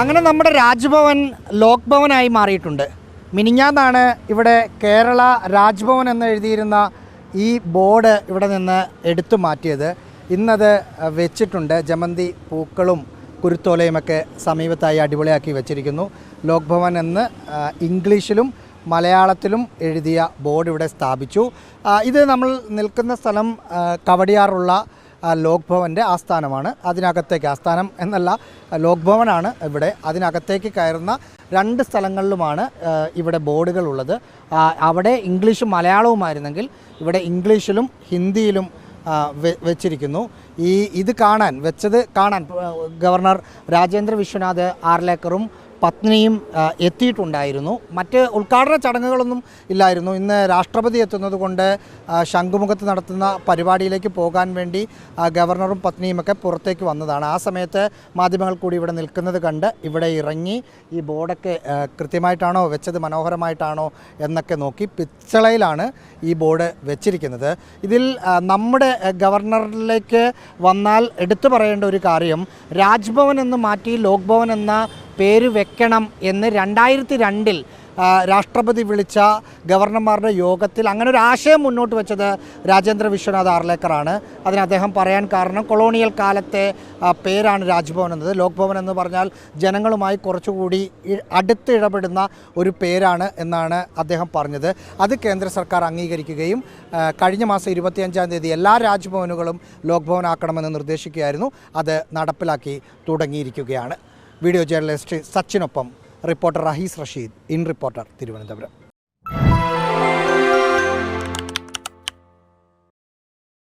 അങ്ങനെ നമ്മുടെ രാജ്ഭവൻ ലോക് ഭവനായി മാറിയിട്ടുണ്ട്. മിനിഞ്ഞാന്നാണ് ഇവിടെ കേരള രാജ്ഭവൻ എന്ന് എഴുതിയിരുന്ന ഈ ബോർഡ് ഇവിടെ നിന്ന് എടുത്തു മാറ്റിയത്. ഇന്നത് വെച്ചിട്ടുണ്ട്. ജമന്തി പൂക്കളും കുരുത്തോലയുമൊക്കെ സമീപത്തായി അടിപൊളിയാക്കി വെച്ചിരിക്കുന്നു. ലോക് ഭവൻ എന്ന് ഇംഗ്ലീഷിലും മലയാളത്തിലും എഴുതിയ ബോർഡ് ഇവിടെ സ്ഥാപിച്ചു. ഇത് നമ്മൾ നിൽക്കുന്ന സ്ഥലം കവടിയാറുള്ള ലോക് ഭവൻ്റെ ആസ്ഥാനമാണ്. അതിനകത്തേക്ക്, ആസ്ഥാനം എന്നല്ല, ലോക് ഭവനാണ് ഇവിടെ. അതിനകത്തേക്ക് കയറുന്ന 2 സ്ഥലങ്ങളിലുമാണ് ഇവിടെ ബോർഡുകൾ ഉള്ളത്. അവിടെ ഇംഗ്ലീഷും മലയാളവുമായിരുന്നെങ്കിൽ ഇവിടെ ഇംഗ്ലീഷിലും ഹിന്ദിയിലും വെച്ചിരിക്കുന്നു. ഇത് കാണാൻ ഗവർണർ രാജേന്ദ്ര വിശ്വനാഥ് ആർലേക്കറും പത്നിയും എത്തിയിട്ടുണ്ടായിരുന്നു. മറ്റ് ഉദ്ഘാടന ചടങ്ങുകളൊന്നും ഇല്ലായിരുന്നു. ഇന്ന് രാഷ്ട്രപതി എത്തുന്നത് കൊണ്ട് ശംഖുമുഖത്ത് നടത്തുന്ന പരിപാടിയിലേക്ക് പോകാൻ വേണ്ടി ഗവർണറും പത്നിയുമൊക്കെ പുറത്തേക്ക് വന്നതാണ്. ആ സമയത്ത് മാധ്യമങ്ങൾ കൂടി ഇവിടെ നിൽക്കുന്നത് കണ്ട് ഇവിടെ ഇറങ്ങി ഈ ബോർഡൊക്കെ കൃത്യമായിട്ടാണോ വെച്ചത്, മനോഹരമായിട്ടാണോ എന്നൊക്കെ നോക്കി പിച്ചളയിലാണ് ഈ ബോർഡ് വെച്ചിരിക്കുന്നത്. ഇതിൽ നമ്മുടെ ഗവർണറിലേക്ക് വന്നാൽ എടുത്തു പറയേണ്ട ഒരു കാര്യം, രാജ്ഭവൻ എന്ന് മാറ്റി ലോക് ഭവൻ എന്ന പേര് വെക്കണം എന്ന് 2002 രാഷ്ട്രപതി വിളിച്ച ഗവർണർമാരുടെ യോഗത്തിൽ അങ്ങനെ ഒരു ആശയം മുന്നോട്ട് വെച്ചത് രാജേന്ദ്ര വിശ്വനാഥ് ആർലേക്കറാണ്. അതിന് അദ്ദേഹം പറയാൻ കാരണം കൊളോണിയൽ കാലത്തെ പേരാണ് രാജ്ഭവൻ എന്നത്. ലോക് ഭവൻ എന്ന് പറഞ്ഞാൽ ജനങ്ങളുമായി കുറച്ചുകൂടി അടുത്ത് ഇടപെടുന്ന ഒരു പേരാണ് എന്നാണ് അദ്ദേഹം പറഞ്ഞത്. അത് കേന്ദ്ര സർക്കാർ അംഗീകരിക്കുകയും കഴിഞ്ഞ മാസം 25-ാം തീയതി എല്ലാ രാജ്ഭവനുകളും ലോക് ഭവൻ ആക്കണമെന്ന് നിർദ്ദേശിക്കുകയായിരുന്നു. അത് നടപ്പിലാക്കി തുടങ്ങിയിരിക്കുകയാണ്. വീഡിയോ ജേർണലിസ്റ്റ് സച്ചിനൊപ്പം reporter Rahees Rasheed, in reporter, Thiruvananthapuram.